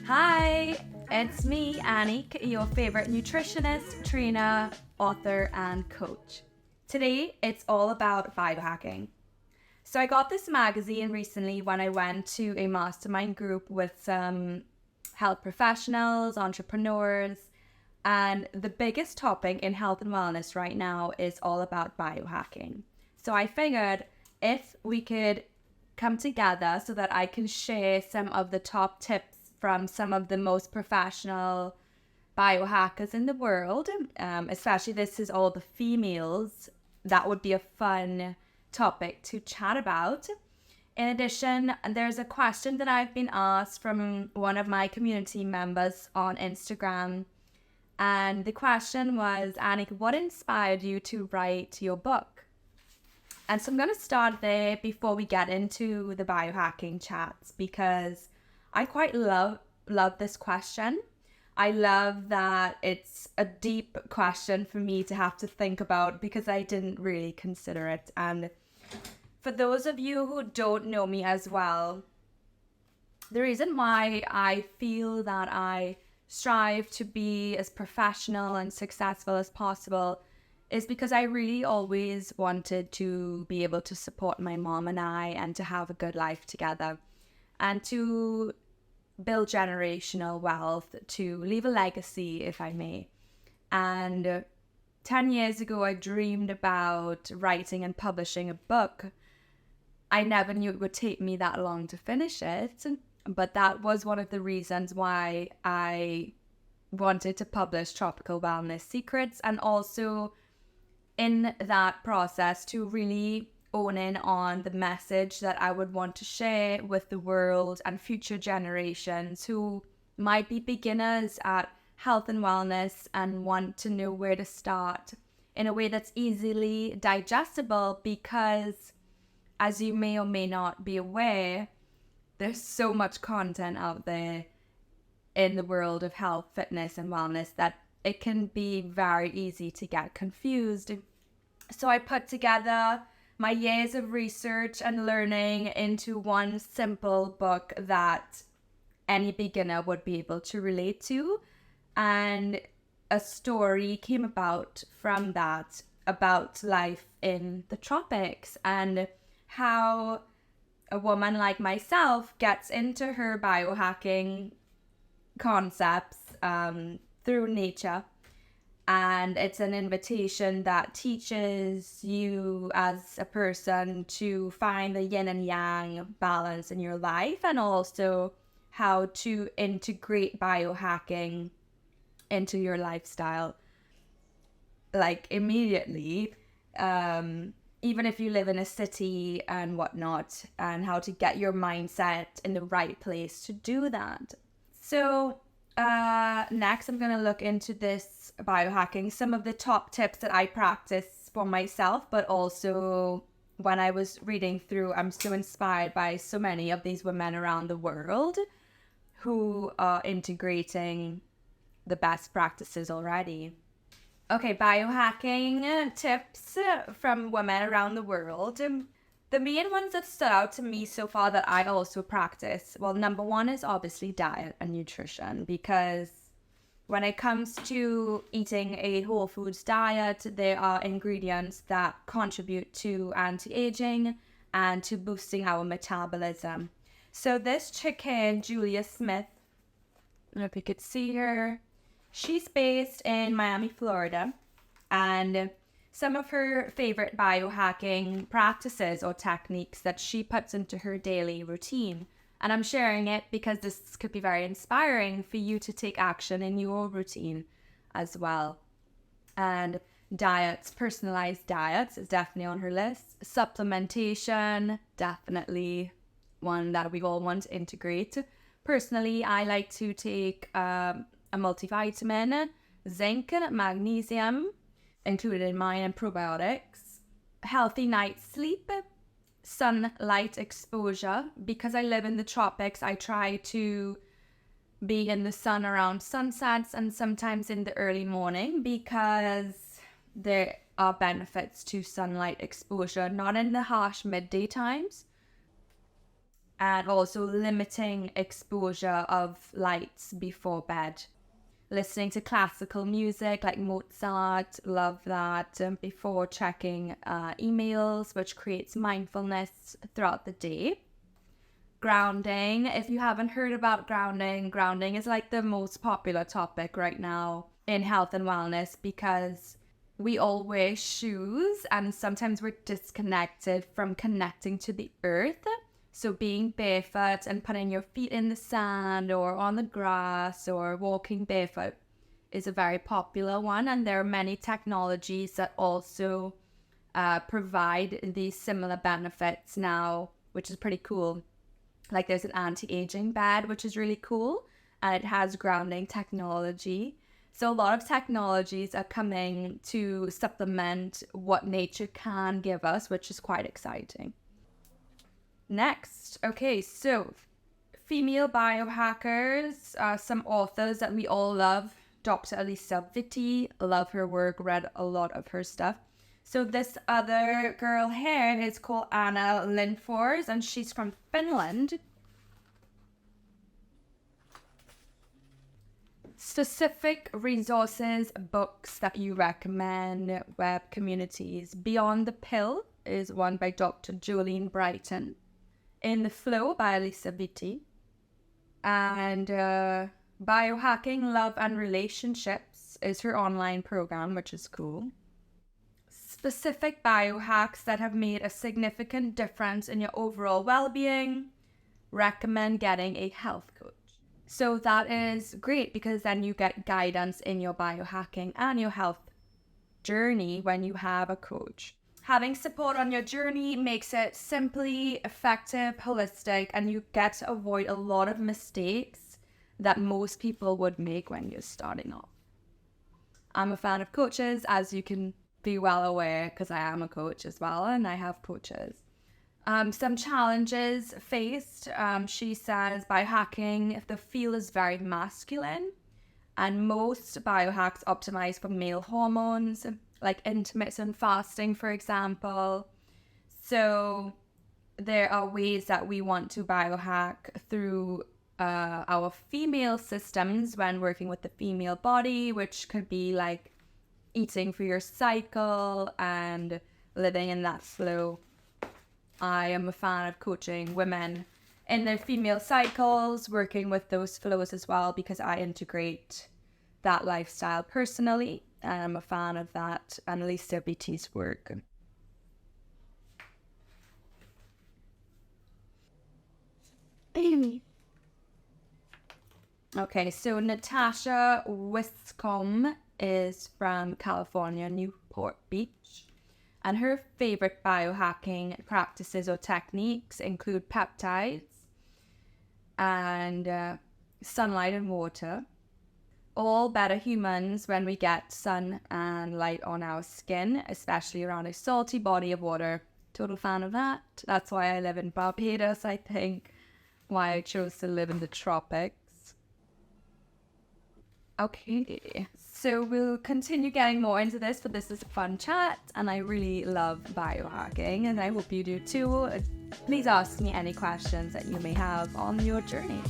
Hi, it's me, Annick, your favorite nutritionist, trainer, author, and coach. Today, it's all about biohacking. So, I got this magazine recently when I went to a mastermind group with some health professionals, entrepreneurs, and the biggest topic in health and wellness right now is all about biohacking. So, I figured if we could come together so that I can share some of the top tips from some of the most professional biohackers in the world, especially this is all the females, that would be a fun topic to chat about. In addition, there's a question that I've been asked from one of my community members on Instagram. And the question was, Annick, what inspired you to write your book? And so I'm going to start there before we get into the biohacking chats because I quite love this question. I love that it's a deep question for me to have to think about because I didn't really consider it. And for those of you who don't know me as well, the reason why I feel that I strive to be as professional and successful as possible is because I really always wanted to be able to support my mom and I and to have a good life together and to build generational wealth, to leave a legacy, if I may. And 10 years ago, I dreamed about writing and publishing a book. I never knew it would take me that long to finish it, but that was one of the reasons why I wanted to publish Tropical Wellness Secrets, and also in that process to really own in on the message that I would want to share with the world and future generations who might be beginners at health and wellness and want to know where to start in a way that's easily digestible because, as you may or may not be aware, there's so much content out there in the world of health, fitness, and wellness that it can be very easy to get confused. So I put together my years of research and learning into one simple book that any beginner would be able to relate to. And a story came about from that about life in the tropics and how a woman like myself gets into her biohacking concepts through nature. And it's an invitation that teaches you as a person to find the yin and yang balance in your life and also how to integrate biohacking into your lifestyle, like immediately, even if you live in a city and whatnot, and how to get your mindset in the right place to do that. So next, I'm going to look into this biohacking, some of the top tips that I practice for myself, but also when I was reading through, I'm so inspired by so many of these women around the world who are integrating the best practices already. Okay, biohacking tips from women around the world. The main ones that stood out to me so far that I also practice, well, number one is obviously diet and nutrition, because when it comes to eating a whole foods diet, there are ingredients that contribute to anti-aging and to boosting our metabolism. So this chick here, Julia Smith, I don't know if you could see her, she's based in Miami, Florida, and some of her favorite biohacking practices or techniques that she puts into her daily routine. And I'm sharing it because this could be very inspiring for you to take action in your routine as well. And diets, personalized diets is definitely on her list. Supplementation, definitely one that we all want to integrate. Personally, I like to take a multivitamin, zinc, magnesium, included in mine, and probiotics. Healthy night's sleep, sunlight exposure. Because I live in the tropics, I try to be in the sun around sunsets and sometimes in the early morning because there are benefits to sunlight exposure, not in the harsh midday times. and also limiting exposure of lights before bed. Listening to classical music like Mozart, love that, before checking emails, which creates mindfulness throughout the day. Grounding, if you haven't heard about grounding is like the most popular topic right now in health and wellness, because we all wear shoes and sometimes we're disconnected from connecting to the earth. So being barefoot and putting your feet in the sand or on the grass or walking barefoot is a very popular one. And there are many technologies that also provide these similar benefits now, which is pretty cool. Like there's an anti-aging bed, which is really cool, and it has grounding technology. So a lot of technologies are coming to supplement what nature can give us, which is quite exciting. Next, okay, so female biohackers, some authors that we all love. Dr. Elisa Vitti, love her work, read a lot of her stuff. So this other girl here is called Anna Lindfors, and she's from Finland. Specific resources, books that you recommend, web communities. Beyond the Pill is one by Dr. Jolene Brighton. In the Flow by Elisa Vitti. And Biohacking Love and Relationships is her online program, which is cool. Specific biohacks that have made a significant difference in your overall well-being. Recommend getting a health coach. So that is great, because then you get guidance in your biohacking and your health journey when you have a coach. Having support on your journey makes it simply effective, holistic, and you get to avoid a lot of mistakes that most people would make when you're starting off. I'm a fan of coaches, as you can be well aware, because I am a coach as well, and I have coaches. Some challenges faced, she says, biohacking, the field is very masculine, and most biohacks optimize for male hormones, like intermittent fasting, for example. So there are ways that we want to biohack through our female systems when working with the female body, which could be like eating for your cycle and living in that flow. I am a fan of coaching women in their female cycles, working with those flows as well, because I integrate that lifestyle personally, and I'm a fan of that and Elisa Vitti's work. Okay, so Natasha Wiscombe is from California, Newport Beach, and her favorite biohacking practices or techniques include peptides and sunlight and water. All better humans when we get sun and light on our skin, especially around a salty body of water. Total fan of that. That's why I live in Barbados, I think. Why I chose to live in the tropics. Okay, so we'll continue getting more into this, but this is a fun chat, and I really love biohacking, and I hope you do too. Please ask me any questions that you may have on your journey.